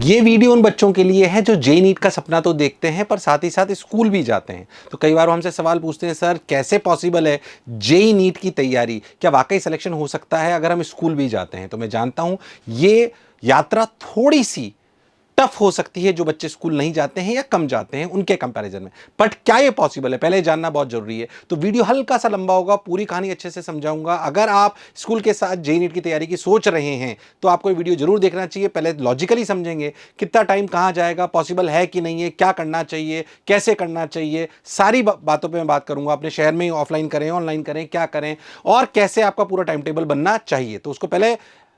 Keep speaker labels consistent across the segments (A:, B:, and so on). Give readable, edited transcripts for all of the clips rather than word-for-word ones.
A: ये वीडियो उन बच्चों के लिए है जो जेईई नीट का सपना तो देखते हैं पर साथ ही साथ स्कूल भी जाते हैं। तो कई बार वो हमसे सवाल पूछते हैं, सर कैसे पॉसिबल है जेईई नीट की तैयारी, क्या वाकई सिलेक्शन हो सकता है अगर हम स्कूल भी जाते हैं? तो मैं जानता हूं ये यात्रा थोड़ी सी टफ हो सकती है जो बच्चे स्कूल नहीं जाते हैं या कम जाते हैं उनके कंपैरिजन में, बट क्या ये पॉसिबल है पहले जानना बहुत जरूरी है। तो वीडियो हल्का सा लंबा होगा, पूरी कहानी अच्छे से समझाऊंगा। अगर आप स्कूल के साथ जेईई नीट की तैयारी की सोच रहे हैं तो आपको ये वीडियो जरूर देखना चाहिए। पहले लॉजिकली समझेंगे कितना टाइम कहां जाएगा, पॉसिबल है कि नहीं है, क्या करना चाहिए, कैसे करना चाहिए, सारी बातों पर मैं बात करूंगा। अपने शहर में ही ऑफलाइन करें, ऑनलाइन करें, क्या करें और कैसे आपका पूरा टाइम टेबल बनना चाहिए। तो उसको पहले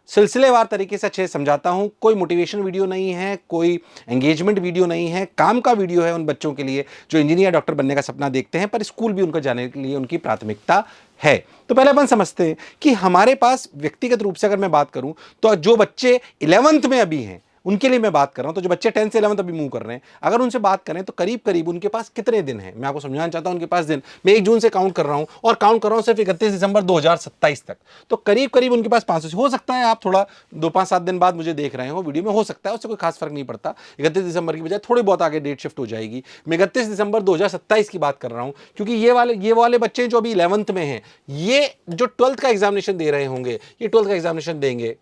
A: सिलसिलेवार तरीके से अच्छे समझाता हूं। कोई मोटिवेशन वीडियो नहीं है, कोई एंगेजमेंट वीडियो नहीं है, काम का वीडियो है उन बच्चों के लिए जो इंजीनियर डॉक्टर बनने का सपना देखते हैं पर स्कूल भी उनको जाने के लिए उनकी प्राथमिकता है। तो पहले अपन समझते हैं कि हमारे पास व्यक्तिगत रूप से अगर मैं बात करूं तो जो बच्चे 11th में अभी हैं उनके लिए मैं बात कर रहा हूं। तो जो बच्चे 10th से 11th अभी मूव कर रहे हैं, अगर उनसे बात करें तो करीब करीब उनके पास कितने दिन हैं मैं आपको समझाना चाहता हूं। उनके पास दिन मैं 1 जून से काउंट कर रहा हूं और काउंट कर रहा हूं सिर्फ 31 दिसंबर 2027 तक। तो करीब करीब उनके पास 500 हो सकता है। आप थोड़ा 2-5-7 दिन बाद मुझे देख रहे हो वीडियो में, हो सकता है उससे कोई खास फर्क नहीं पड़ता। 31 दिसंबर की बजाय थोड़ी बहुत आगे डेट शिफ्ट हो जाएगी। मैं 31 दिसंबर 2027 की बात कर रहा हूं क्योंकि ये वाले बच्चे जो अभी 11th में हैं, ये जो 12th का एग्जामिनेशन दे रहे होंगे, ये 12th का एग्जामिनेशन देंगे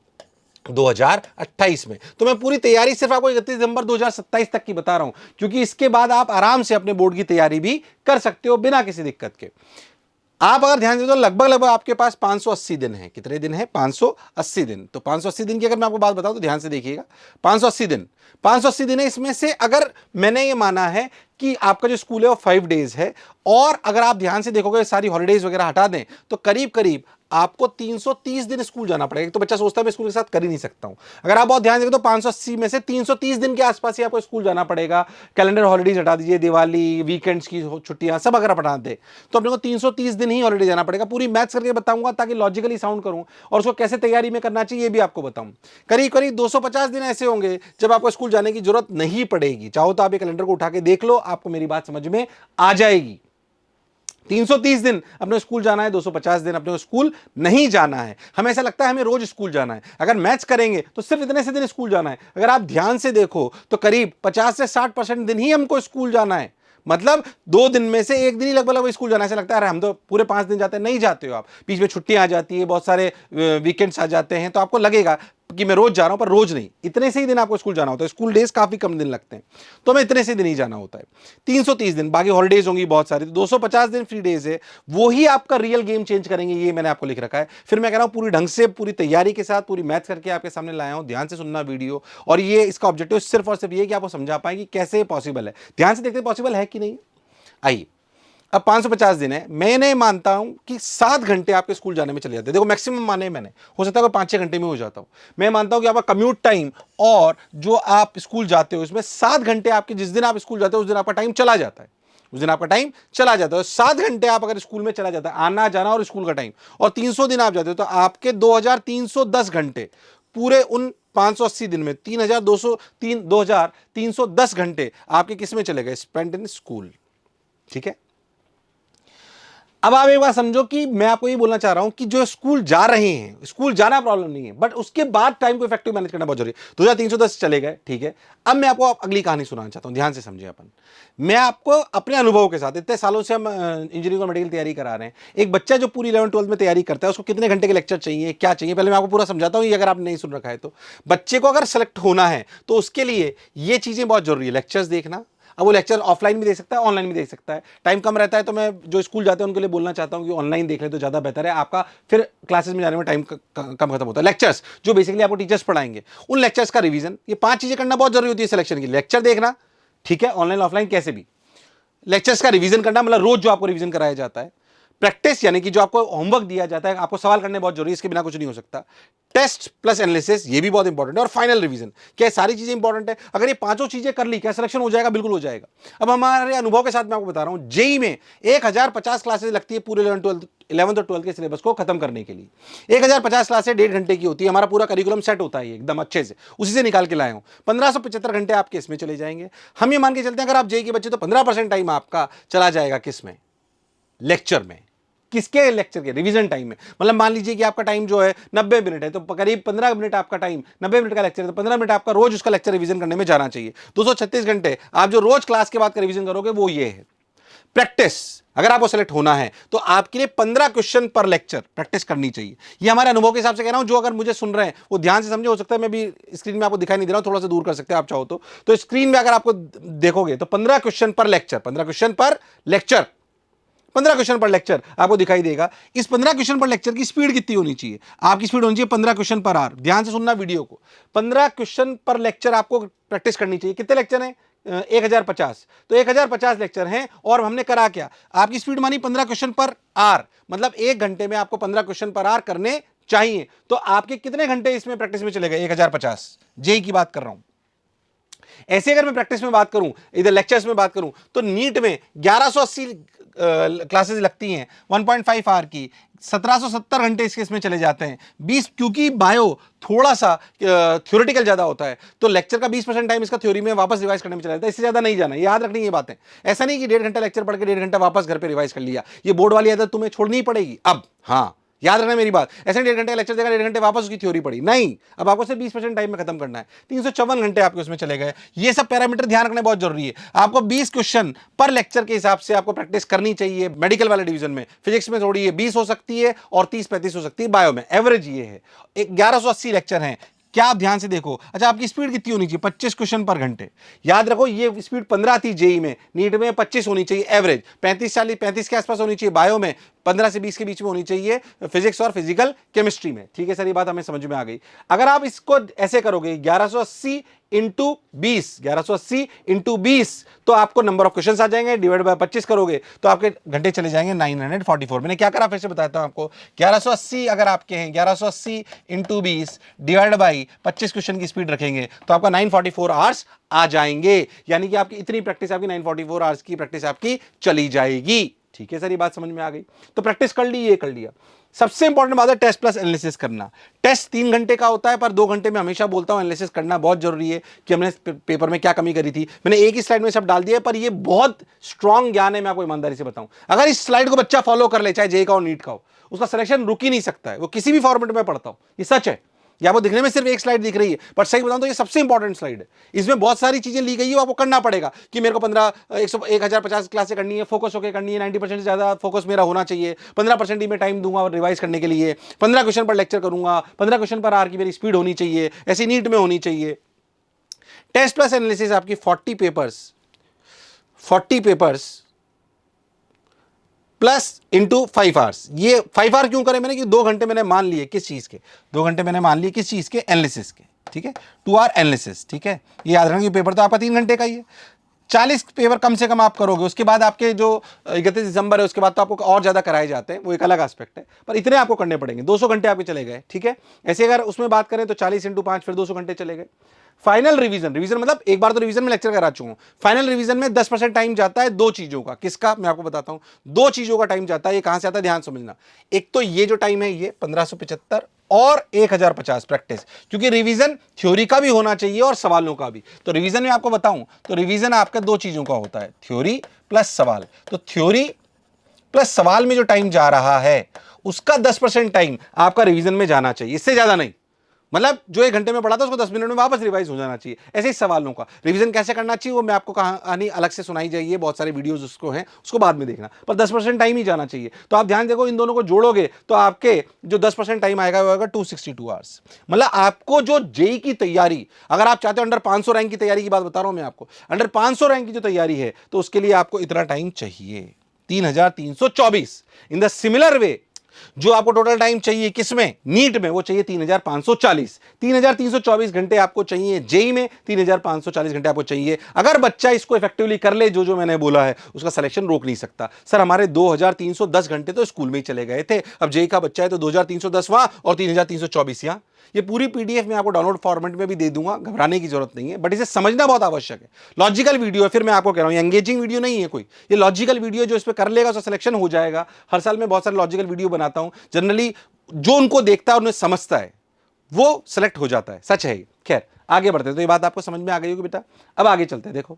A: 2028 में। तो मैं पूरी तैयारी सिर्फ आपको 31 दिसंबर 2027 तक की बता रहा हूं क्योंकि इसके बाद आप आराम से अपने बोर्ड की तैयारी भी कर सकते हो बिना किसी दिक्कत के। आप अगर ध्यान दें तो लगभग आपके पास 580 दिन है। कितने दिन है? 580 दिन। तो 580 दिन की अगर मैं आपको बात बताऊं तो ध्यान से देखिएगा। 580 दिन है। इसमें से अगर मैंने ये माना है कि आपका जो स्कूल है वो 5 डेज है और अगर आप ध्यान से देखोगे सारी हॉलीडेज वगैरह हटा दें तो करीब करीब आपको 330 दिन स्कूल जाना पड़ेगा। तो बच्चा सोचता है मैं स्कूल के साथ कर ही नहीं सकता हूं। अगर आप बहुत ध्यान देंगे तो 580 में से 330 दिन के आसपास ही आपको स्कूल जाना पड़ेगा। कैलेंडर हॉलीडेज हटा दीजिए, दिवाली, वीकेंड्स की छुट्टियां सब अगर हटा दे तो अपने को 330 दिन ही हॉलीडे जाना पड़ेगा। पूरी मैथ्स करके बताऊंगा ताकि लॉजिकली साउंड करूं और उसको कैसे तैयारी में करना चाहिए ये भी आपको बताऊं। करीब करीब 250 दिन ऐसे होंगे जब आपको स्कूल जाने की जरूरत नहीं पड़ेगी। चाहो तो आप ये कैलेंडर को उठा के देख लो, आपको मेरी बात समझ में आ जाएगी। 330 दिन अपने स्कूल जाना है, 250 दिन अपने स्कूल नहीं जाना है। हमें ऐसा लगता है हमें रोज स्कूल जाना है। अगर मैथ्स करेंगे तो सिर्फ इतने से दिन स्कूल जाना है। अगर आप ध्यान से देखो तो करीब 50 से 60% दिन ही हमको स्कूल जाना है। मतलब 2 दिन में से 1 दिन ही लगभग स्कूल जाना है। ऐसा लगता है अरे हम तो पूरे 5 दिन जाते हैं, नहीं जाते हो आप। बीच में छुट्टियां आ जाती है, बहुत सारे वीकेंड्स आ जाते हैं, तो आपको लगेगा कि मैं रोज जा रहा हूं, पर रोज नहीं। इतने से ही दिन आपको स्कूल जाना होता है। स्कूल डेज काफी कम दिन लगते हैं तो हमें इतने से दिन ही जाना होता है। 330 दिन, बाकी हॉलीडेज होंगी बहुत सारी, तो 250 दिन फ्री डेज है। वो ही आपका रियल गेम चेंज करेंगे, ये मैंने आपको लिख रखा है। फिर मैं कह रहा हूं पूरी ढंग से पूरी तैयारी के साथ पूरी मैथ्स करके आपके सामने लाया हूं। ध्यान से सुनना वीडियो, और ये इसका ऑब्जेक्टिव सिर्फ और सिर्फ ये कि आपको समझा पाए कि कैसे पॉसिबल है। ध्यान से देखते पॉसिबल है कि नहीं। आइए, अब 550 दिन है। मैंने मानता हूं कि 7 घंटे आपके स्कूल जाने में चले जाते हैं। देखो मैक्सिमम माने मैंने, हो सकता है 5-6 घंटे में हो जाता हूं। मैं मानता हूं कि आपका कम्यूट टाइम और जो आप स्कूल जाते हो इसमें 7 घंटे आपके, जिस दिन आप स्कूल जाते हो उस दिन आपका टाइम चला जाता है। उस दिन आपका टाइम चला जाता है। 7 घंटे आप अगर स्कूल में चला जाता है, आना जाना और स्कूल का टाइम, और 300 दिन आप जाते हो तो आपके 2310 घंटे पूरे उन 580 दिन में 2310 घंटे आपके किस में चले गए? Spend in school. ठीक है। अब आप एक बात समझो कि मैं आपको ये बोलना चाह रहा हूं कि जो स्कूल जा रहे हैं, स्कूल जाना प्रॉब्लम नहीं है, बट उसके बाद टाइम को इफेक्टिव मैनेज करना बहुत जरूरी है। 2310 चले गए, ठीक है। अब मैं आपको अगली कहानी सुनाना चाहता हूं, ध्यान से समझिए। मैं आपको अपने अनुभव के साथ, इतने सालों से हम इंजीनियरिंग और मेडिकल तैयारी करा रहे हैं। एक बच्चा जो पूरी 11th-12th में तैयारी करता है उसको कितने घंटे के लेक्चर चाहिए, क्या चाहिए, पहले मैं आपको पूरा समझाता हूं, ये अगर आपने नहीं सुन रखा है तो। बच्चे को अगर सेलेक्ट होना है तो उसके लिए ये चीजें बहुत जरूरी है। लेक्चर्स देखना, अब वो लेक्चर ऑफलाइन भी देख सकता है, ऑनलाइन भी देख सकता है। टाइम कम रहता है तो मैं जो स्कूल जाते हैं उनके लिए बोलना चाहता हूं कि ऑनलाइन देख ले तो ज्यादा बेहतर है। आपका फिर क्लासेस में जाने में टाइम कम खत्म होता है। लेक्चर्स जो बेसिकली आपको टीचर्स पढ़ाएंगे, उन लेक्चर्स का रिवीजन, ये 5 चीजें करना बहुत जरूरी होती है सिलेक्शन की। लेक्चर देखना, ठीक है, ऑनलाइन ऑफलाइन कैसे भी। लेक्चर्स का रिवीजन करना, मतलब रोज जो आपको रिवीजन कराया जाता है। प्रैक्टिस, यानी कि जो आपको होमवर्क दिया जाता है, आपको सवाल करने बहुत जरूरी है, इसके बिना कुछ नहीं हो सकता। टेस्ट प्लस एनालिसिस, ये भी बहुत इंपॉर्टेंट है। और फाइनल रिवीजन, क्या सारी चीजें इंपॉर्टेंट है। अगर ये 5 चीजें कर ली, क्या सिलेक्शन हो जाएगा? बिल्कुल हो जाएगा। अब हमारे अनुभव के साथ मैं आपको बता रहा हूं, जेई में 1050 क्लासेस लगती है पूरे 11th और 12th के सिलेबस को खत्म करने के लिए। 1050 क्लासेस 1.5 घंटे की होती है। हमारा पूरा करिकुलम सेट होता है एकदम अच्छे से, उसी से निकाल के लाए हूं। 1575 घंटे आपके इसमें चले जाएंगे। हम ये मान के चलते हैं अगर आप जेई के बच्चे तो 15% टाइम आपका चला जाएगा किस में? लेक्चर में। किसके लेक्चर के? रिवीजन टाइम में। मतलब मान लीजिए कि आपका टाइम जो है 90 मिनट है, तो करीब 15 मिनट आपका टाइम, 90 मिनट का लेक्चर है, तो 15 मिनट आपका रोज उसका लेक्चर रिवीजन करने में जाना चाहिए। 236 घंटे आप जो रोज क्लास के बाद का रिवीजन करोगे वो ये है। प्रैक्टिस, अगर आपको सेलेक्ट होना है तो आपके लिए 15 क्वेश्चन पर लेक्चर प्रैक्टिस करनी चाहिए। ये हमारे अनुभव के हिसाब से कह रहा हूं, जो अगर मुझे सुन रहे हैं वो ध्यान से समझे। हो सकता है मैं भी स्क्रीन में आपको दिखाई नहीं दे रहा हूं, थोड़ा सा दूर कर सकते हैं आप चाहो तो स्क्रीन में अगर आपको देखोगे तो 15 क्वेश्चन पर लेक्चर, 15 क्वेश्चन पर लेक्चर, 15 क्वेश्चन पर लेक्चर आपको दिखाई देगा। इस 15 क्वेश्चन पर लेक्चर की स्पीड कितनी होनी चाहिए? आपकी स्पीड होनी चाहिए 15 क्वेश्चन पर आवर। ध्यान से सुनना वीडियो को। 15 क्वेश्चन पर लेक्चर आपको प्रैक्टिस करनी चाहिए। कितने लेक्चर हैं? 1050। तो 1050 लेक्चर हैं और हमने करा क्या? आपकी स्पीड मानी 15 क्वेश्चन पर आवर, मतलब 1 घंटे में आपको 15 क्वेश्चन पर आवर करने चाहिए। तो आपके कितने घंटे इसमें प्रैक्टिस में चले गए? 1050। जेई की बात कर रहा हूं। ऐसे अगर मैं प्रैक्टिस में बात करूं, इधर लेक्चर्स में बात करूं, तो नीट में 1180 क्लासेस लगती हैं 1.5 आवर की, 1770 घंटे इसमें चले जाते हैं। 20, क्योंकि बायो थोड़ा सा थ्योरेटिकल ज्यादा होता है, तो लेक्चर का 20% टाइम इसका थ्योरी में वापस रिवाइज करने में चला जाता है। इससे ज्यादा नहीं जाना, याद रखनी ये बातें। ऐसा नहीं कि 1.5 घंटा लेक्चर पढ़ के 1.5 घंटा वापस घर पे रिवाइज कर लिया। ये बोर्ड वाली आदत तुम्हें छोड़नी ही पड़ेगी अब। हाँ, याद रखना मेरी बात। ऐसे 1.5 घंटे लेक्चर देगा, 1.5 घंटे वापस उसकी थ्योरी पड़ी नहीं। अब आपको सिर्फ 20% टाइम में खत्म करना है। 354 घंटे आपके उसमें चले गए। ये सब पैरामीटर ध्यान रखने बहुत जरूरी है। आपको 20 क्वेश्चन पर लेक्चर के हिसाब से आपको प्रैक्टिस करनी चाहिए। मेडिकल वाले डिवीजन में, फिजिक्स में थोड़ी है 20 हो सकती है और 30-35 हो सकती है। बायो में एवरेज ये है। 1180 लेक्चर हैं। क्या आप ध्यान से देखो। अच्छा, आपकी स्पीड कितनी होनी चाहिए? 25 क्वेश्चन पर घंटे। याद रखो ये स्पीड 15 थी जेई में, नीट में 25 होनी चाहिए एवरेज। 35 के आसपास होनी चाहिए बायो में, 15 से 20 के बीच में होनी चाहिए फिजिक्स और फिजिकल केमिस्ट्री में। ठीक है सर, ये बात हमें समझ में आ गई। अगर आप इसको ऐसे करोगे 1180 इंटू 20, 1180 इंटू 20, तो आपको नंबर ऑफ क्वेश्चन आ जाएंगे। डिवाइड बाय 25 करोगे तो आपके घंटे चले जाएंगे 944। मैंने क्या करा फिर से बताता हूं आपको। 1180 अगर आपके हैं, 1180 इंटू 20 डिवाइड बाई 25 क्वेश्चन की स्पीड रखेंगे तो आपका 944 आवर्स आ जाएंगे। यानी कि आपकी इतनी प्रैक्टिस, आपकी 944 आवर्स की प्रैक्टिस आपकी चली जाएगी। ठीक है सर, ये बात समझ में आ गई। तो प्रैक्टिस कर ली, ये कर लिया। सबसे इंपॉर्टेंट बात है टेस्ट प्लस एनालिसिस करना। टेस्ट 3 घंटे का होता है, पर 2 घंटे में हमेशा बोलता हूं एनालिसिस करना बहुत जरूरी है कि हमने पेपर में क्या कमी करी थी। मैंने एक ही स्लाइड में सब डाल दिया, पर ये बहुत स्ट्रांग ज्ञान है। मैं आपको ईमानदारी से बताऊं, अगर इस स्लाइड को बच्चा फॉलो कर ले, चाहे जेई का हो नीट का हो, उसका सिलेक्शन रुक ही नहीं सकता है। वो किसी भी फॉर्मेट में पढ़ता हूं, ये सच है। ये आपको दिखने में सिर्फ एक स्लाइड दिख रही है, पर सही बताऊं तो ये सबसे इंपॉर्टेंट स्लाइड है। इसमें बहुत सारी चीजें ली गई है, आपको करना पड़ेगा कि मेरे को 1050 क्लासें करनी है, फोकस होकर करनी है, 90% से ज्यादा फोकस मेरा होना चाहिए। 15% ही मैं टाइम दूंगा रिवाइज करने के लिए। 15 क्वेश्चन पर लेक्चर करूंगा, 15 क्वेश्चन पर आवर की मेरी स्पीड होनी चाहिए, ऐसी नीट में होनी चाहिए। टेस्ट प्लस एनालिसिस आपकी 40 पेपर्स प्लस इंटू 5 आवर्स। ये 5 आवर क्यों करें मैंने? कि 2 घंटे मैंने मान लिए किस चीज के? 2 घंटे मैंने मान लिए किस चीज के? एनालिसिस के। ठीक है, 2 आवर एनालिसिस। ठीक है, ये याद रखना कि पेपर तो आपका 3 घंटे का ही है। 40 पेपर कम से कम आप करोगे। उसके बाद आपके जो 31 दिसंबर है, उसके बाद तो आपको और ज्यादा कराए जाते हैं, वो एक अलग एस्पेक्ट है, पर इतने आपको करने पड़ेंगे। 200 घंटे आपके चले गए। ठीक है, ऐसे अगर उसमें बात करें तो 40 इंटू 5 फिर 200 घंटे चले गए। फाइनल रिवीजन, रिवीजन मतलब एक बार तो रिवीजन में लेक्चर करा चुका हूं। फाइनल रिवीजन में 10% टाइम जाता है 2 चीजों का। किसका? मैं आपको बताता हूं। 2 चीजों का टाइम जाता है। ये कहां से आता है ध्यान समझना। एक तो ये जो टाइम है ये 1575 और 1050 प्रैक्टिस, क्योंकि रिवीजन थ्योरी का भी होना चाहिए और सवालों का भी। तो रिवीजन में आपको बताऊं तो रिवीजन आपका 2 चीजों का होता है, थ्योरी प्लस सवाल। तो थ्योरी प्लस सवाल में जो टाइम जा रहा है उसका 10% टाइम आपका रिवीजन में जाना चाहिए, इससे ज्यादा नहीं। मतलब जो 1 घंटे में पढ़ा था उसको 10 मिनट में वापस रिवाइज हो जाना चाहिए। ऐसे ही सवालों का रिवीजन कैसे करना चाहिए वो मैं आपको कहानी अलग से सुनाई जाइए, बहुत सारे वीडियोस उसको हैं, उसको बाद में देखना, पर 10% टाइम ही जाना चाहिए। तो आप ध्यान देखो, इन दोनों को जोड़ोगे तो आपके जो 10% टाइम आएगा वो आएगा 262 आवर्स। मतलब आपको जो जेई की तैयारी, अगर आप चाहते हो अंडर 500 रैंक की तैयारी की बात बता रहा हूं मैं आपको, अंडर 500 रैंक की जो तैयारी है तो उसके लिए आपको इतना टाइम चाहिए, 3324। इन द सिमिलर वे जो आपको टोटल टाइम चाहिए किसमें? नीट में, वो चाहिए 3540। 3324 घंटे आपको चाहिए जेई में, 3540 घंटे आपको चाहिए। अगर बच्चा इसको इफेक्टिवली कर ले, जो मैंने बोला है, उसका सिलेक्शन रोक नहीं सकता। सर हमारे 2310 घंटे तो स्कूल में ही चले गए थे, अब जेई का बच्चा है तो 2310 वहां और 3324 यहां। ये पूरी पीडीएफ में आपको डाउनलोड फॉर्मेट में भी दे दूंगा, घबराने की जरूरत नहीं है, बट इसे समझना बहुत आवश्यक है। लॉजिकल वीडियो है, फिर मैं आपको कह रहा हूं एंगेजिंग वीडियो नहीं है कोई, ये लॉजिकल वीडियो जो इस पे कर लेगा उसका सिलेक्शन हो जाएगा। हर साल मैं बहुत सारे लॉजिकल वीडियो बनाता हूं, जनरली जो उनको देखता है और उन्हें समझता है वो सिलेक्ट हो जाता है, सच है। खैर आगे बढ़ते हैं, तो ये बात आपको समझ में आ गई होगी बेटा। अब आगे चलते हैं, देखो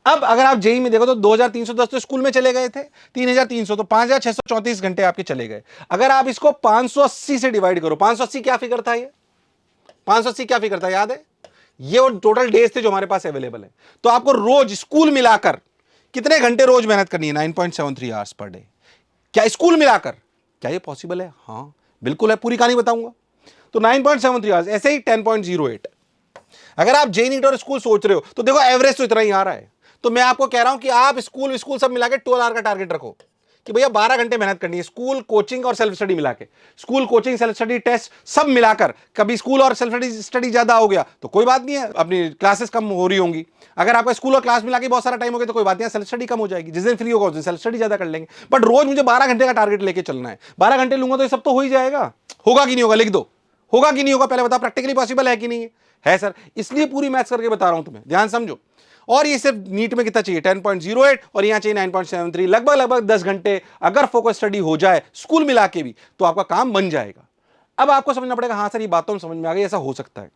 A: अब अगर आप जेई में देखो तो 2310 तो स्कूल में चले गए थे, 3300 तो 5634 घंटे आपके चले गए। अगर आप इसको 580 से डिवाइड करो, 580 क्या फिगर था ये, 580 क्या फिगर था याद है, ये वो टोटल डेज थे जो हमारे पास अवेलेबल है। तो आपको रोज स्कूल मिलाकर कितने घंटे रोज मेहनत करनी है, 9.73 आवर्स पर डे। क्या स्कूल मिलाकर, क्या ये पॉसिबल है? हाँ बिल्कुल है, पूरी कहानी बताऊंगा। तो 9.73 आवर्स, ऐसे ही 10.08। अगर आप जे नीट और स्कूल सोच रहे हो तो देखो एवरेज तो इतना ही आ रहा है। तो मैं आपको कह रहा हूं कि आप स्कूल स्कूल सब मिला के 12 आवर का टारगेट रखो कि भैया 12 घंटे मेहनत करनी है, स्कूल कोचिंग और सेल्फ स्टडी मिला के, school coaching self study test सब मिलाकर। कभी स्कूल और सेल्फ स्टडी ज्यादा हो गया तो कोई बात नहीं है, अपनी क्लासेस कम हो रही होंगी। अगर आपका स्कूल और क्लास मिला के बहुत सारा टाइम हो गया तो कोई बात नहीं, सेल्फ स्टडी कम हो जाएगी। जिस दिन फ्री होगा उस दिन सेल्फ स्टडी ज्यादा कर लेंगे। बट रोज मुझे 12 घंटे का टारगेट लेके चलना है, 12 घंटे लूंगा तो ये सब तो हो ही जाएगा। होगा कि नहीं होगा लिख दो, होगा कि नहीं होगा पहले बताओ, प्रैक्टिकली पॉसिबल है कि नहीं है सर? इसलिए पूरी मैथ्स करके बता रहा हूं तुम्हें, ध्यान समझो। और ये सिर्फ नीट में कितना चाहिए, 10.08, और यहां चाहिए 9.73, लगभग 10 घंटे अगर फोकस स्टडी हो जाए स्कूल मिला के भी तो आपका काम बन जाएगा। अब आपको समझना पड़ेगा, हाँ सर ये बात तो समझ में आ गई, ऐसा हो सकता है।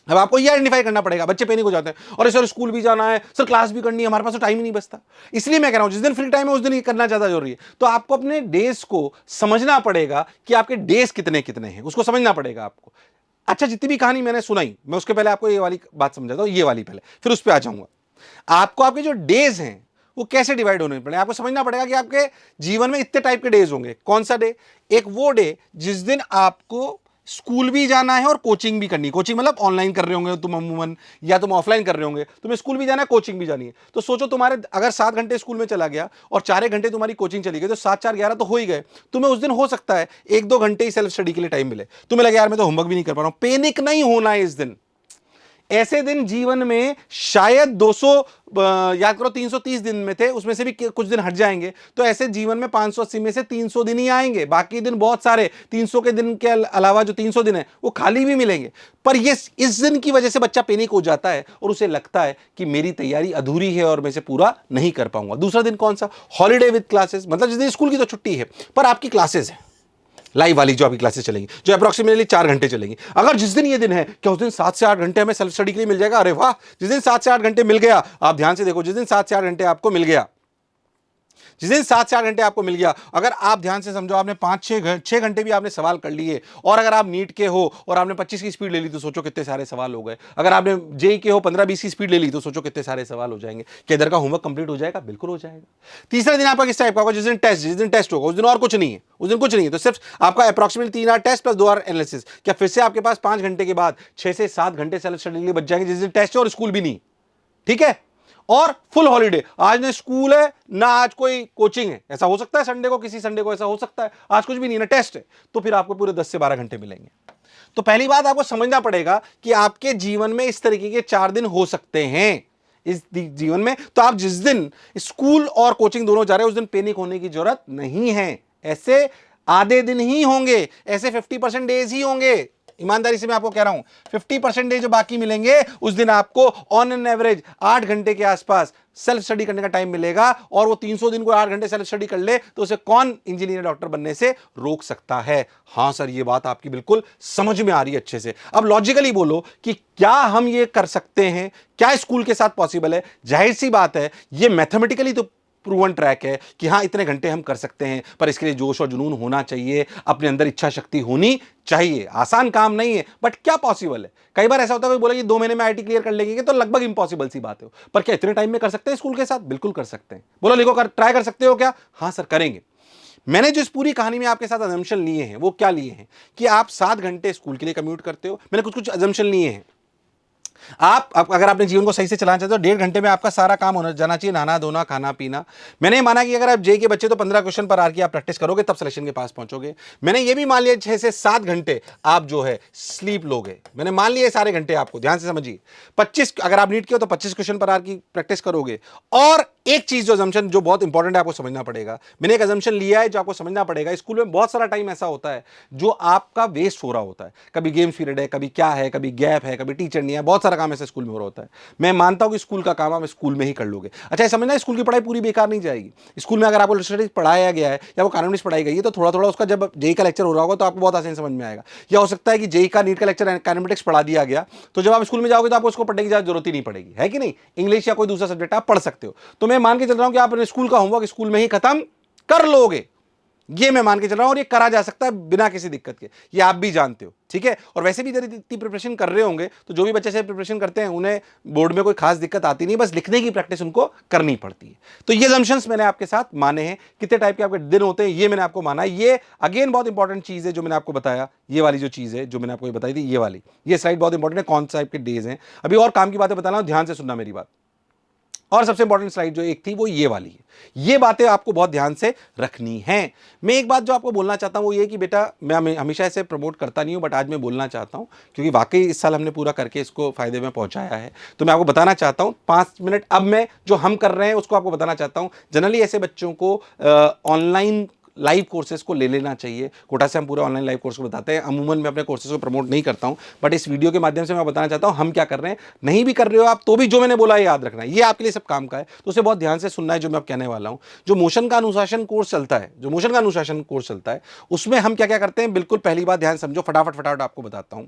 A: अब आपको ये आइडेंटिफाई करना पड़ेगा, बच्चे पैनिक हो जाते हैं, और सर स्कूल भी जाना है, सर क्लास भी करनी है, हमारे पास तो टाइम ही नहीं बचता। इसलिए मैं कह रहा हूं जिस दिन फ्री टाइम है उस दिन ये करना ज्यादा जरूरी है। तो आपको अपने डेज को समझना पड़ेगा कि आपके डेज कितने कितने हैं, उसको समझना पड़ेगा आपको। अच्छा, जितनी भी कहानी मैंने सुनाई, मैं उसके पहले आपको ये वाली बात समझाता हूं, ये वाली पहले, फिर उस पर आ जाऊंगा। आपको आपके जो डेज हैं वो कैसे डिवाइड होने पड़े, आपको समझना पड़ेगा कि आपके जीवन में इतने टाइप के डेज होंगे। कौन सा डे? एक वो डे जिस दिन आपको स्कूल भी जाना है और कोचिंग भी करनी है। कोचिंग मतलब ऑनलाइन कर रहे होंगे तुम अमूमन, या तुम ऑफलाइन कर रहे होंगे, तुम्हें स्कूल भी जाना है कोचिंग भी जानी है। तो सोचो तुम्हारे अगर 7 घंटे स्कूल में चला गया और 4 घंटे तुम्हारी कोचिंग चली गई, तो 7 4 11 तो हो ही गए। तुम्हें उस दिन हो सकता है 1 2 घंटे ही सेल्फ स्टडी के लिए टाइम मिले, तुम्हें लगे यार मैं तो होमवर्क भी नहीं कर पा रहा हूं। पैनिक नहीं होना है इस दिन। ऐसे दिन जीवन में शायद 200 याद करो 330 दिन में थे, उसमें से भी कुछ दिन हट जाएंगे, तो ऐसे जीवन में 580 में से 300 दिन ही आएंगे, बाकी दिन बहुत सारे 300 के दिन के अलावा जो 300 दिन है वो खाली भी मिलेंगे। पर ये इस दिन की वजह से बच्चा पैनिक हो जाता है और उसे लगता है कि मेरी तैयारी अधूरी है और मैं इसे पूरा नहीं कर पाऊंगा। दूसरा दिन कौन सा? हॉलीडे विद क्लासेस, मतलब जिस दिन स्कूल की तो छुट्टी है पर आपकी क्लासेस है लाइव वाली, जो आपकी क्लासेस चलेंगी, जो अप्रोक्सीमेटली 4 घंटे चलेंगी। अगर जिस दिन ये दिन है, क्या उस दिन 7 से 8 घंटे हमें सेल्फ स्टडी के लिए मिल जाएगा? अरे वाह, जिस दिन 7 से 8 घंटे मिल गया, आप ध्यान से देखो, जिस दिन 7 से 8 घंटे आपको मिल गया, जिस दिन 7 से 8 घंटे आपको मिल गया, अगर आप ध्यान से समझो, आपने 5 6 घंटे भी आपने सवाल कर लिए, और अगर आप नीट के हो और आपने 25 की स्पीड ले ली तो सोचो कितने सारे सवाल हो गए। अगर आपने जेई के हो 15 20 की स्पीड ले ली तो सोचो कितने सारे सवाल हो जाएंगे। क्या इधर का होमवर्क कंप्लीट हो जाएगा? बिल्कुल हो जाएगा। तीसरा दिन आपका किस टाइप का होगा? जिस दिन टेस्ट होगा उस दिन और कुछ नहीं है, उस दिन कुछ नहीं है, तो सिर्फ आपका approximately 3 hour test plus 2 hour analysis. क्या फिर से आपके पास 5 घंटे के बाद 6 से 7 घंटे सेल्फ स्टडी के लिए बच जाएंगे जिस दिन टेस्ट है और स्कूल भी नहीं? ठीक है। और फुल हॉलीडे, आज ना स्कूल है ना आज कोई कोचिंग है, ऐसा हो सकता है संडे को, किसी संडे को ऐसा हो सकता है, आज कुछ भी नहीं ना टेस्ट है, तो फिर आपको पूरे 10 से 12 घंटे मिलेंगे। तो पहली बात आपको समझना पड़ेगा कि आपके जीवन में इस तरीके के 4 दिन हो सकते हैं इस जीवन में। तो आप जिस दिन स्कूल और कोचिंग दोनों जा रहे हैं उस दिन पैनिक होने की जरूरत नहीं है। ऐसे आधे दिन ही होंगे, ऐसे 50% डेज ही होंगे। ईमानदारी से मैं आपको कह रहा हूं, 50% डे जो बाकी मिलेंगे उस दिन आपको ऑन एन एवरेज 8 घंटे के आसपास सेल्फ स्टडी करने का टाइम मिलेगा। और वो 300 दिन को 8 घंटे सेल्फ स्टडी कर ले तो उसे कौन इंजीनियर डॉक्टर बनने से रोक सकता है? हां सर, ये बात आपकी बिल्कुल समझ में आ रही है अच्छे से। अब लॉजिकली बोलो कि क्या हम ये कर सकते हैं? क्या स्कूल के साथ पॉसिबल है? जाहिर सी बात है, ये मैथमेटिकली तो प्रूवन ट्रैक है कि हाँ इतने घंटे हम कर सकते हैं, पर इसके लिए जोश और जुनून होना चाहिए, अपने अंदर इच्छा शक्ति होनी चाहिए। आसान काम नहीं है, बट क्या पॉसिबल है? कई बार ऐसा होता है कोई बोले कि 2 महीने में आईटी क्लियर कर लेंगे, तो लगभग इंपॉसिबल सी बात है। पर क्या इतने टाइम में कर सकते हैं स्कूल के साथ? बिल्कुल कर सकते हैं। बोलो लिखो, ट्राई कर सकते हो क्या? हाँ सर करेंगे। मैंने जो इस पूरी कहानी में आपके साथ अजम्पशन लिए हैं वो क्या लिए हैं कि आप 7 घंटे स्कूल के लिए कम्यूट करते हो। मैंने कुछ कुछ अजम्पशन लिए हैं। आप अगर अपने जीवन को सही से चलाना चाहते हो, 1.5 घंटे में आपका सारा काम होना जाना चाहिए, नहाना धोना खाना पीना। मैंने माना कि अगर आप जेई के बच्चे तो 15 क्वेश्चन पर आर की आप प्रैक्टिस करोगे तब सिलेक्शन के पास पहुंचोगे। मैंने ये भी मान लिया 6 से 7 घंटे आप जो है स्लीप लोगे। मैंने मान लिया सारे घंटे आपको, ध्यान से समझिए। 25 अगर आप नीट के हो तो 25 क्वेश्चन पर आर की प्रैक्टिस करोगे, और एक चीज जो assumption जो बहुत इंपॉर्टेंट है आपको समझना पड़ेगा, मैंने एक assumption लिया है जो आपको समझना पड़ेगा। स्कूल में बहुत सारा टाइम ऐसा होता है जो आपका वेस्ट हो रहा होता है, कभी गेम्स पीरियड है, कभी क्या है, कभी गैप है, कभी टीचर नहीं है, बहुत सारा काम ऐसे स्कूल में हो रहा होता है। मैं मानता हूं कि स्कूल का काम आप स्कूल में ही कर लोगे। अच्छा, ये समझना स्कूल की पढ़ाई पूरी बेकार नहीं जाएगी। स्कूल में अगर आपको लिटरेचर पढ़ाया गया है या वो कानूनी पढ़ाई गई है तो थोड़ा थोड़ा उसका जब जेई का लेक्चर हो रहा होगा तो आपको बहुत आसानी समझ में आएगा। या हो सकता है कि जेई का नीट का लेक्चर इकोनॉमिक्स पढ़ा दिया गया, तो जब आप स्कूल में जाओगे तो आपको उसको पढ़ने की जरूरत ही नहीं पड़ेगी, है कि नहीं। इंग्लिश या कोई दूसरा सब्जेक्ट आप पढ़ सकते हो। तो मैं मान के चल रहा हूं कि आप स्कूल का होमवर्क स्कूल में ही खत्म कर लोगे, ये मैं मान के चल रहा हूं, और ये करा जा सकता है बिना किसी दिक्कत के, ये आप भी जानते हो, ठीक है। और वैसे भी यदि इतनी प्रिपरेशन कर रहे होंगे तो जो भी बच्चे से प्रिपरेशन करते हैं उन्हें बोर्ड में कोई खास दिक्कत आती नहीं, बस लिखने की प्रैक्टिस उनको करनी पड़ती है। तो ये assumptions मैंने आपके साथ माने हैं। कितने टाइप के आपके दिन होते हैं ये मैंने आपको माना है। ये अगेन बहुत इंपॉर्टेंट चीज है जो मैंने आपको बताया, ये वाली जो चीज है जो मैंने आपको बताई थी, ये वाली ये स्लाइड बहुत इंपॉर्टेंट है, कौन सा टाइप के डेज हैं। अभी और काम की बातें बता रहा हूं, ध्यान से सुनना मेरी बात। और सबसे इंपॉर्टेंट स्लाइड जो एक थी वो ये वाली है। ये बातें आपको बहुत ध्यान से रखनी है। मैं एक बात जो आपको बोलना चाहता हूं वो ये कि बेटा, मैं हमेशा इसे प्रमोट करता नहीं हूं, बट आज मैं बोलना चाहता हूं क्योंकि वाकई इस साल हमने पूरा करके इसको फायदे में पहुंचाया है। तो मैं आपको बताना चाहता हूं 5 मिनट अब मैं जो हम कर रहे हैं उसको आपको बताना चाहता हूं। जनरली ऐसे बच्चों को ऑनलाइन लाइव कोर्सेज को ले लेना चाहिए। कोटा से हम पूरा ऑनलाइन लाइव कोर्स को बताते हैं। अमूमन मैं अपने कोर्सेज को प्रमोट नहीं करता हूं, बट इस वीडियो के माध्यम से मैं बताना चाहता हूं हम क्या कर रहे हैं। नहीं भी कर रहे हो आप तो भी जो मैंने बोला है याद रखना है, ये आपके लिए सब काम का है, तो उसे बहुत ध्यान से सुनना है जो मैं अब कहने वाला हूं। जो मोशन का अनुशासन कोर्स चलता है, जो मोशन का अनुशासन कोर्स चलता है, उसमें हम क्या क्या करते हैं, बिल्कुल पहली बात ध्यान समझो, फटाफट फटाफट आपको बताता हूं।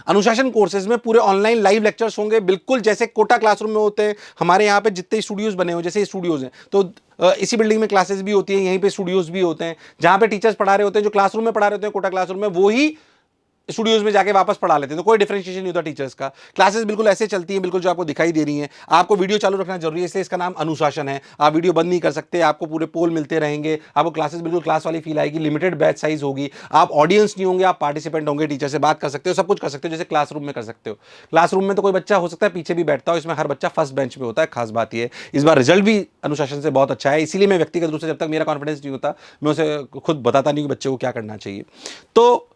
A: अनुशासन कोर्सेज में पूरे ऑनलाइन लाइव लेक्चर्स होंगे, बिल्कुल जैसे कोटा क्लासरूम में होते हैं। हमारे यहाँ पे जितने स्टूडियोज बने हो, जैसे स्टूडियोज हैं तो इसी बिल्डिंग में क्लासेस भी होती हैं, यहीं पे स्टूडियोज भी होते हैं जहां पे टीचर्स पढ़ा रहे होते हैं, जो क्लासरूम में पढ़ा रहे होते हैं कोटा क्लासरूम में, वो ही स्टूडियोज में जाके वापस पढ़ा लेते हैं। तो कोई डिफरेंशिएशन नहीं होता टीचर्स का। क्लासेस बिल्कुल ऐसे चलती हैं, बिल्कुल जो आपको दिखाई दे रही हैं। आपको वीडियो चालू रखना जरूरी है, इसलिए इसका नाम अनुशासन है। आप वीडियो बंद नहीं कर सकते, आपको पूरे पोल मिलते रहेंगे, आपको क्लासेस बिल्कुल क्लास वाली फील आएगी। लिमिटेड बैच साइज होगी, आप ऑडियंस नहीं होंगे, आप पार्टिसिपेंट होंगे, टीचर से बात कर सकते हो, सब कुछ कर सकते हो जैसे क्लासरूम में कर सकते हो। क्लासरूम में तो कोई बच्चा हो सकता है पीछे भी बैठता हो, इसमें हर बच्चा फर्स्ट बेंच पे होता है। खास बात यह इस बार रिजल्ट भी अनुशासन से बहुत अच्छा है, इसीलिए मैं व्यक्तिगत रूप से जब तक मेरा कॉन्फिडेंस नहीं होता मैं उसे खुद बताता नहीं कि बच्चे को क्या करना चाहिए। तो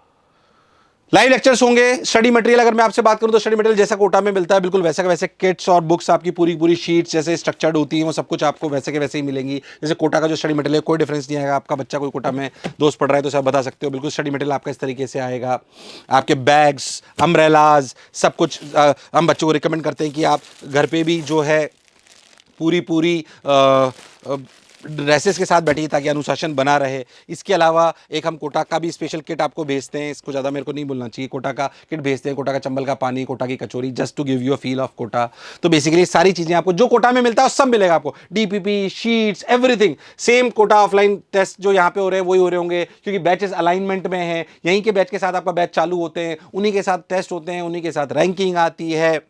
A: लाइव लेक्चर्स होंगे। स्टडी मटेरियल अगर मैं आपसे बात करूं तो स्टडी मटेरियल जैसा कोटा में मिलता है बिल्कुल वैसे के वैसे किट्स और बुक्स, आपकी पूरी पूरी शीट्स जैसे स्ट्रक्चर्ड होती हैं वो सब कुछ आपको वैसे के वैसे ही मिलेंगी। जैसे कोटा का जो स्टडी मटेरियल है कोई डिफरेंस नहीं आएगा। आपका बच्चा कोई कोटा में दोस्त पढ़ रहा है तो सब बता सकते हो, बिल्कुल स्टडी मटेरियल आपका इस तरीके से आएगा। आपके बैग्स, अम्ब्रेलाज, सब कुछ हम बच्चों को रिकमेंड करते हैं कि आप घर पर भी जो है पूरी पूरी ड्रेसेस के साथ बैठिए ताकि अनुशासन बना रहे। इसके अलावा एक हम कोटा का भी स्पेशल किट आपको भेजते हैं, इसको ज़्यादा मेरे को नहीं बोलना चाहिए, कोटा का किट भेजते हैं, कोटा का चंबल का पानी, कोटा की कचौरी, just to give you a feel of Kota. तो बेसिकली सारी चीज़ें आपको जो कोटा में मिलता है सब मिलेगा आपको, DPP, sheets, everything same. Kota offline test जो यहाँ पे हो रहे हैं वही हो रहे होंगे क्योंकि बैचेस अलाइनमेंट में है। यहीं के बैच के साथ आपका बैच चालू होते हैं, उन्हीं के साथ टेस्ट होते हैं, उन्हीं के साथ रैंकिंग आती है।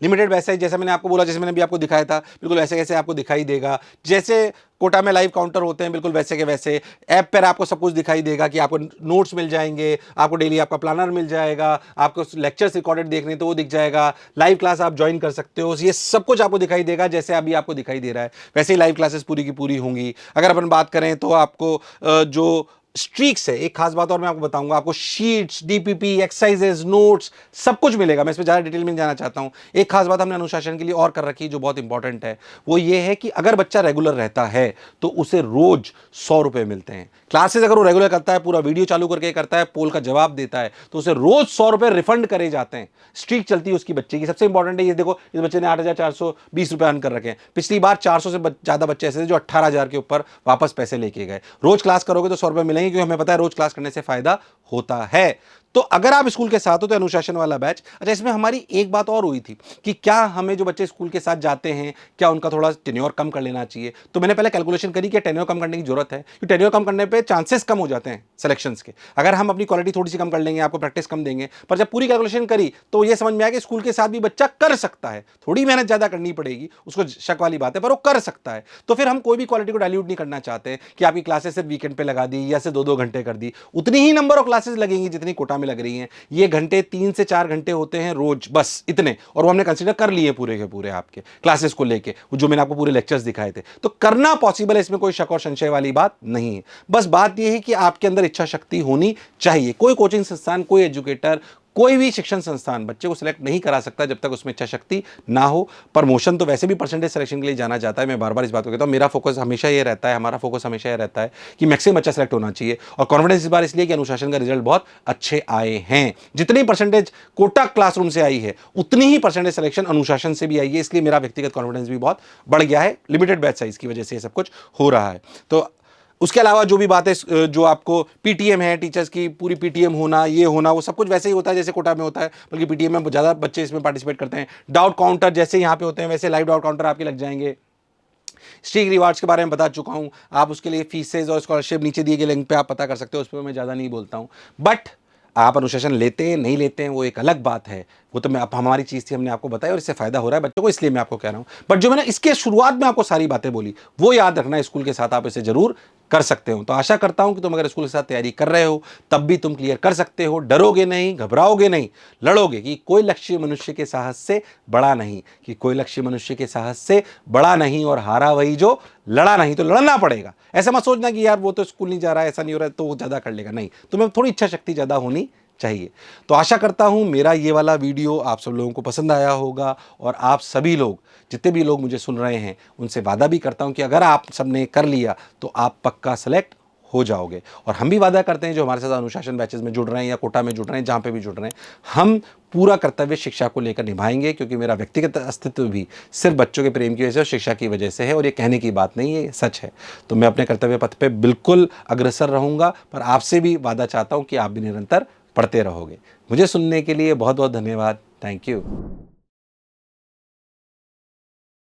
A: लिमिटेड बैच साइज जैसे मैंने आपको बोला, जैसे मैंने भी आपको दिखाया था, बिल्कुल वैसे कैसे आपको दिखाई देगा। जैसे कोटा में लाइव काउंटर होते हैं बिल्कुल वैसे के वैसे ऐप पर आपको सब कुछ दिखाई देगा कि आपको नोट्स मिल जाएंगे, आपको डेली आपका प्लानर मिल जाएगा, आपको लेक्चर्स रिकॉर्डेड देखने तो वो दिख जाएगा, लाइव क्लास आप ज्वाइन कर सकते हो, ये सब कुछ आपको दिखाई देगा। जैसे अभी आपको दिखाई दे रहा है वैसे ही लाइव क्लासेस पूरी की पूरी होंगी। अगर अपन बात करें तो आपको जो स्ट्रीक्स है, एक खास बात और मैं आपको बताऊंगा, आपको शीट्स, डीपीपी, एक्सरसाइजेस, नोट्स सब कुछ मिलेगा। मैं इसमें ज़्यादा डिटेल में जाना चाहता हूं। एक खास बात हमने अनुशासन के लिए और कर रखी जो बहुत इंपॉर्टेंट है, वो ये है कि अगर बच्चा रेगुलर रहता है तो उसे रोज 100 रुपए मिलते हैं। क्लासेस अगर वो रेगुलर करता है, पूरा वीडियो चालू करके करता है, पोल का जवाब देता है, तो उसे रोज 100 रुपए रिफंड करे जाते हैं। स्ट्रीक चलती है उसकी बच्चे की। सबसे इंपॉर्टेंट है ये देखो, इस बच्चे ने 8,420 रुपए अर्न कर रखे हैं। पिछली बार 400 से ज्यादा बच्चे ऐसे थे जो 18,000 के ऊपर वापस पैसे लेके गए। रोज क्लास करोगे तो 100 रुपए मिलेंगे क्योंकि हमें पता है रोज क्लास करने से फायदा होता है। तो अगर आप स्कूल के साथ हो तो अनुशासन वाला बैच। अच्छा, इसमें हमारी एक बात और हुई थी कि क्या हमें जो बच्चे स्कूल के साथ जाते हैं क्या उनका थोड़ा टेन्योर कम कर लेना चाहिए। तो मैंने पहले कैलकुलेशन करी कि टेन्योर कम करने की जरूरत है, क्योंकि टेन्योर कम करने पे चांसेस कम हो जाते हैं सिलेक्शंस के। अगर हम अपनी क्वालिटी थोड़ी सी कम कर लेंगे, आपको प्रैक्टिस कम देंगे, पर जब पूरी कैलकुलेशन करी तो ये समझ में आया कि स्कूल के साथ भी बच्चा कर सकता है। थोड़ी मेहनत ज्यादा करनी पड़ेगी, उसको शक वाली बात है, पर वो कर सकता है। तो फिर हम कोई भी क्वालिटी को डाइल्यूट नहीं करना चाहते कि आपकी क्लासेस सिर्फ वीकेंड पे लगा दी या सिर्फ 2-2 घंटे कर दी। उतनी ही नंबर ऑफ क्लासेस लगेंगी जितनी कोटा में लग रही हैं। ये घंटे 3 से 4 घंटे होते हैं रोज, बस इतने, और वो हमने कंसीडर कर लिए पूरे के पूरे आपके क्लासेस को लेके, जो मैंने आपको पूरे लेक्चर्स दिखाए थे। तो करना पॉसिबल है, इसमें कोई शक और संशय वाली बात नहीं है। बस बात यह है कि आपके अंदर इच्छा शक्ति होनी चाहिए। कोई कोचिंग संस्थान, कोई एजुकेटर कोई भी शिक्षण संस्थान बच्चे को सिलेक्ट नहीं करा सकता जब तक उसमें इच्छा शक्ति ना हो। प्रमोशन तो वैसे भी परसेंटेज सिलेक्शन के लिए जाना जाता है, मैं बार बार इस बात को कहता हूँ। मेरा फोकस हमेशा ये रहता है, हमारा फोकस हमेशा ये रहता है कि मैक्सिमम बच्चा सेलेक्ट होना चाहिए। और कॉन्फिडेंस इस बार इसलिए कि अनुशासन का रिजल्ट बहुत अच्छे आए हैं। जितनी परसेंटेज कोटा क्लासरूम से आई है उतनी ही परसेंटेज सिलेक्शन अनुशासन से भी आई है, इसलिए मेरा व्यक्तिगत कॉन्फिडेंस भी बहुत बढ़ गया है। लिमिटेड बैच साइज की वजह से ये सब कुछ हो रहा है। तो उसके अलावा जो भी बातें जो आपको पीटीएम है, टीचर्स की पूरी पीटीएम होना, ये होना, वो सब कुछ वैसे ही होता है जैसे कोटा में होता है, बल्कि पीटीएम में ज़्यादा बच्चे इसमें पार्टिसिपेट करते हैं। डाउट काउंटर जैसे यहाँ पे होते हैं वैसे लाइव डाउट काउंटर आपके लग जाएंगे। स्ट्रीक रिवार्ड्स के बारे में बता चुका हूँ, आप उसके लिए फीसेज और स्कॉलरशिप नीचे दिए गए लिंक पे आप पता कर सकते हो, उस पर मैं ज़्यादा नहीं बोलता हूँ। बट आप अनुशासन लेते हैं नहीं लेते हैं वो एक अलग बात है, वो तो मैं आप हमारी चीज़ थी, हमने आपको बताया और इससे फ़ायदा हो रहा है बच्चों को, इसलिए मैं आपको कह रहा हूँ। बट जो मैंने इसके शुरुआत में आपको सारी बातें बोली वो याद रखना, स्कूल के साथ आप इसे ज़रूर कर सकते हो। तो आशा करता हूं कि तुम अगर स्कूल के साथ तैयारी कर रहे हो तब भी तुम क्लियर कर सकते हो, डरोगे नहीं, घबराओगे नहीं, लड़ोगे। कि कोई लक्ष्य मनुष्य के साहस से बड़ा नहीं, कि कोई लक्ष्य मनुष्य के साहस से बड़ा नहीं, और हारा वही जो लड़ा नहीं। तो लड़ना पड़ेगा। ऐसा मत सोचना कि यार वो तो स्कूल नहीं जा रहा है, ऐसा नहीं हो रहा है तो वो ज़्यादा कर लेगा, नहीं, तुम्हें थोड़ी इच्छा शक्ति ज़्यादा होनी चाहिए। तो आशा करता हूं मेरा ये वाला वीडियो आप सब लोगों को पसंद आया होगा, और आप सभी लोग जितने भी लोग मुझे सुन रहे हैं उनसे वादा भी करता हूं कि अगर आप सबने कर लिया तो आप पक्का सेलेक्ट हो जाओगे। और हम भी वादा करते हैं जो हमारे साथ अनुशासन बैचेस में जुड़ रहे हैं या कोटा में जुड़ रहे हैं, जहाँ पे भी जुड़ रहे हैं, हम पूरा कर्तव्य शिक्षा को लेकर निभाएंगे, क्योंकि मेरा व्यक्तिगत अस्तित्व भी सिर्फ बच्चों के प्रेम की वजह से और शिक्षा की वजह से है, और ये कहने की बात नहीं है, ये सच है। तो मैं अपने कर्तव्य पथ पे बिल्कुल अग्रसर रहूँगा, पर आपसे भी वादा चाहता हूँ कि आप भी निरंतर पढ़ते रहोगे। मुझे सुनने के लिए बहुत बहुत धन्यवाद। Thank you.